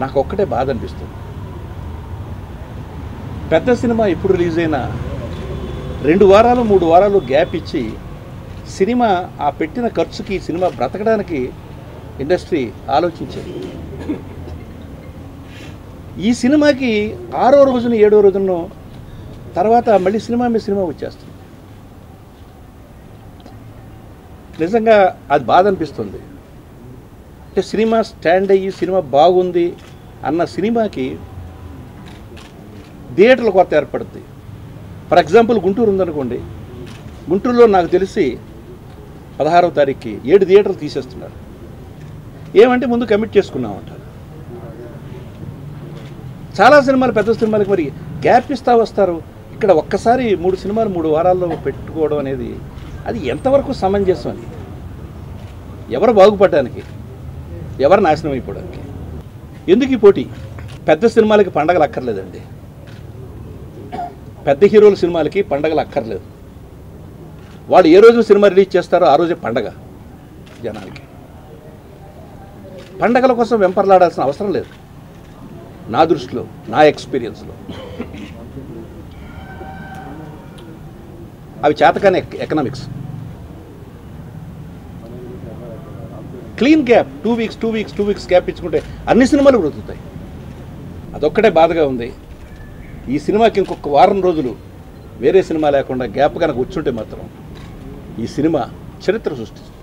నాకు ఒక్కటే బాధ అనిపిస్తుంది. పెద్ద సినిమా ఇప్పుడు రిలీజ్ అయినా 2 వారాలు 3 వారాలు గ్యాప్ ఇచ్చి సినిమా ఆ పెట్టిన ఖర్చుకి సినిమా బ్రతకడానికి ఇండస్ట్రీ ఆలోచించేది. ఈ సినిమాకి 6వ రోజున 7వ రోజున తర్వాత మళ్ళీ సినిమా మీద సినిమా వచ్చేస్తుంది. నిజంగా అది బాధ అనిపిస్తుంది. అంటే సినిమా స్టాండ్ అయ్యి సినిమా బాగుంది అన్న సినిమాకి థియేటర్ల కొరత ఏర్పడుతుంది. ఫర్ ఎగ్జాంపుల్ గుంటూరు ఉందనుకోండి, గుంటూరులో నాకు తెలిసి 16వ తారీఖుకి 7 థియేటర్లు తీసేస్తున్నారు. ఏమంటే ముందు కమిట్ చేసుకున్నామంటారు. చాలా సినిమాలు పెద్ద సినిమాలకి మరి గ్యాప్ ఇస్తా వస్తారు. ఇక్కడ ఒక్కసారి 3 సినిమాలు 3 వారాల్లో పెట్టుకోవడం అనేది అది ఎంతవరకు సమంజసం అని, ఎవరు బాగుపడడానికి, ఎవరు నాశనం అయిపోవడానికి? ఎందుకు ఈ పోటీ? పెద్ద సినిమాలకి పండగలు అక్కర్లేదండి, పెద్ద హీరోల సినిమాలకి పండగలు అక్కర్లేదు. వాళ్ళు ఏ రోజు సినిమా రిలీజ్ చేస్తారో ఆ రోజే పండగ. జనానికి పండగల కోసం వెంపర్లాడాల్సిన అవసరం లేదు నా దృష్టిలో, నా ఎక్స్పీరియన్స్లో. అవి చేతకాని economics. Clean gap 2 weeks gap ఇచ్చుకుంటే అన్ని సినిమాలు బ్రతుకుతాయి. అదొక్కటే బాధగా ఉంది. ఈ సినిమాకి ఇంకొక వారం రోజులు వేరే సినిమా లేకుండా గ్యాప్ కనుక వచ్చుంటే మాత్రం ఈ సినిమా చరిత్ర సృష్టిస్తుంది.